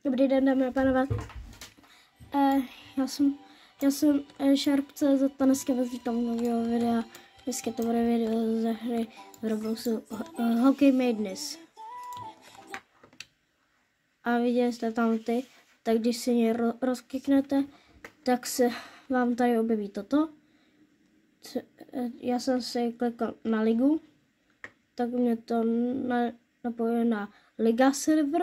Dobrý den, dámy a pánové. Já jsem Sharp.cz a dneska vás vítám u nového videa. Dneska to bude video ze hry v Robloxu Hockey Madness. A viděli jste tam ty, tak když si je rozkliknete, tak se vám tady objeví toto. Já jsem si klikal na ligu, tak mě to napojuje na Liga server.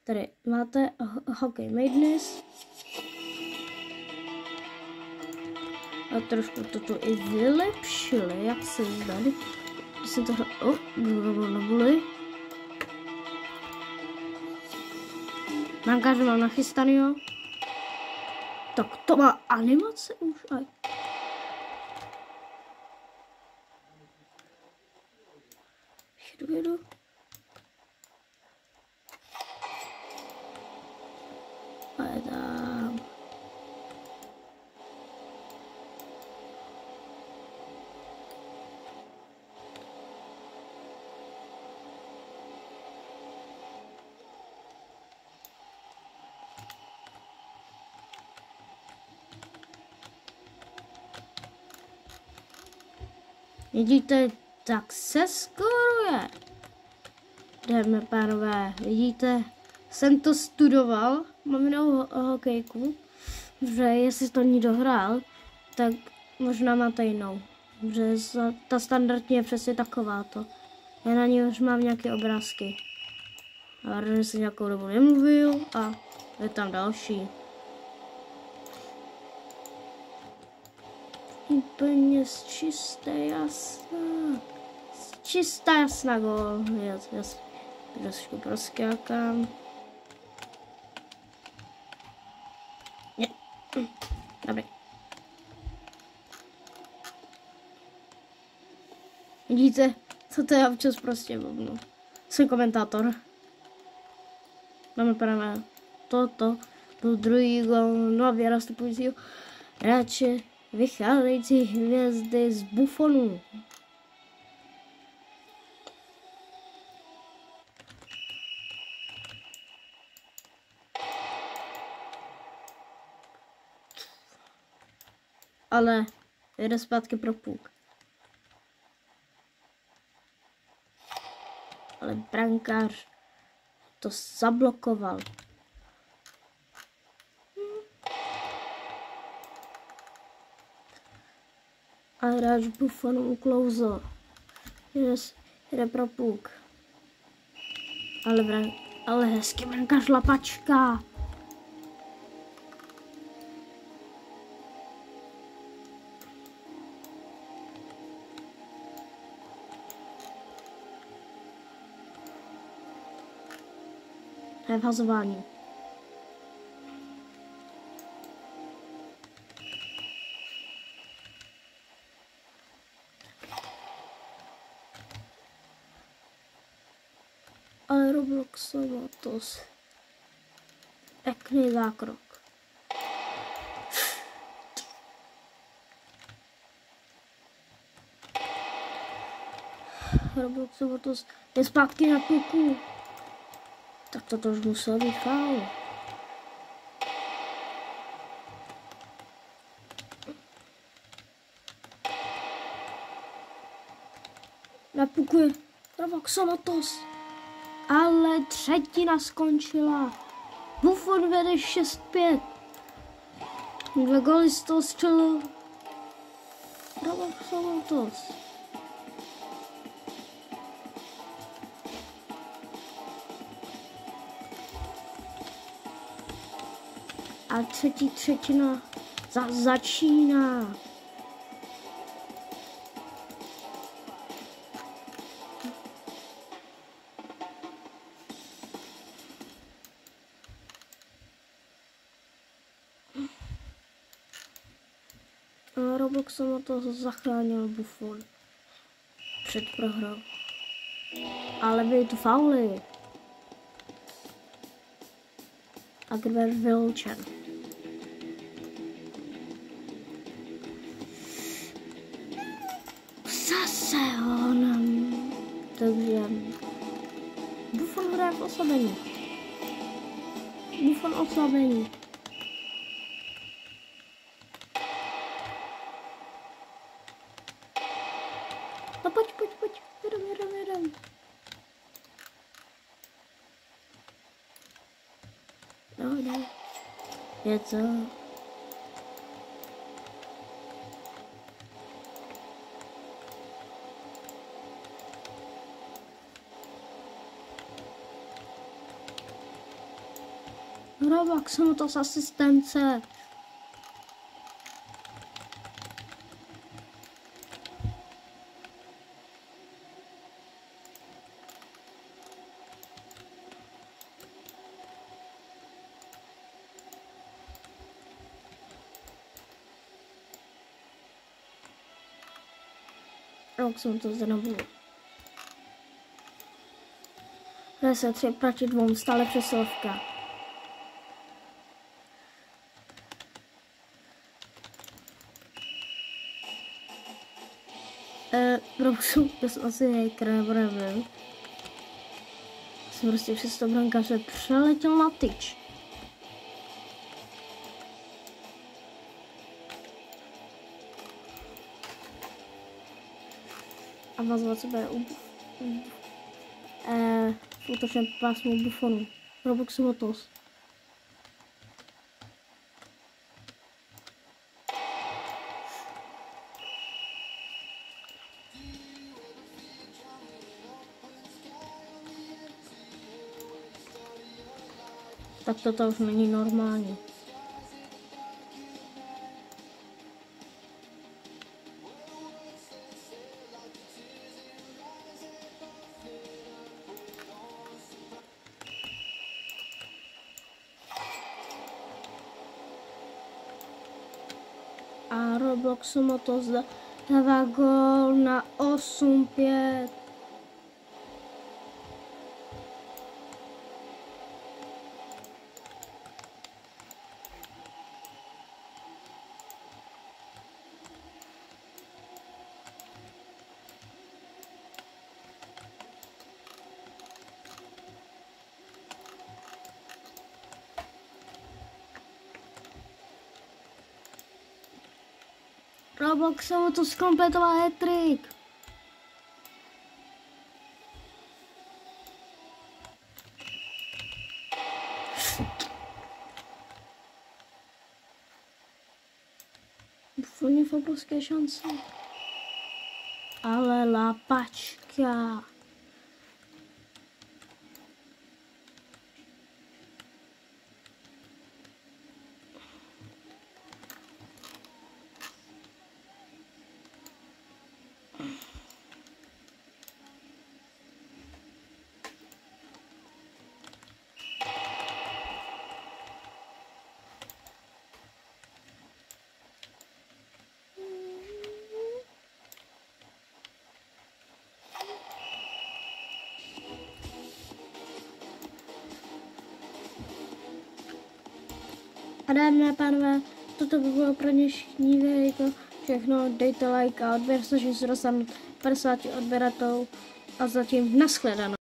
Tady máte Hockey Madness. A trošku toto i vylepšili, jak se zdá. Když jsem to neboli. Brankáře mám nachystaný, jo. Tak to má animace už aj. Jedu. A je tam. Vidíte, tak se skoruje. Jdeme, pánové, vidíte, jsem to studoval, mám jinou hokejku, že jestli to ní dohrál, tak možná máte jinou. Že ta standardní je přesně takováto. Já na ní už mám nějaké obrázky. A že jsem nějakou dobu nemluvil a je tam další. Úplně čistá jasná gól. Já trošku proskákám. Dobrý. Vidíte, co to já občas prostě blbnu. Jsem komentátor. Máme právě toto. Byl druhý gól nově nastupujícího hráče vycházející hvězdy z Buffonu. Ale jde zpátky pro puk. Ale brankář to zablokoval. A hráč Buffonu uklouzl. Jde pro puk. Ale hezky brankář lapačka. To je vhazování. Ale Roblox má to pěkný zákrok. Roblox má to je zpátky na puku. Tak to už musel být faul. Napukuje Roblox Somatos. Ale třetina skončila. Buffon vede 6-5. 2 góly z toho střelil Roblox Somatos. A třetí třetina začíná. A Roblox na to zachránil Buffon před prohrou. Ale byly to fauly. A Grver vyloučen. Zase on. Takže Buffon hraje v oslabení. Buffon oslabení. No pojď. Jedem. No. Je co? Roblox, jsem to z asistence. Roblox, jsem to znovu. 3 proti 2, stále přesilovka. Robloxu, to jsem asi hacker, nebo nevím. Jsem prostě přes to brankáře přeletěl na tyč. A vazovat sebe v útočném pásmu Buffonu. Robloxu hotos. Tak toto už není normální. A Robloxu mu to dává gól na 8-5. Roblox se mu to zkompletoval hat-trick. Buffon v obrovské šance. Ale lapačka. A dámy a pánové, toto by bylo pro dnešní video všechno. Dejte like a odběr, snažím se dosáhnout 50 odběratelů a zatím nashledanou.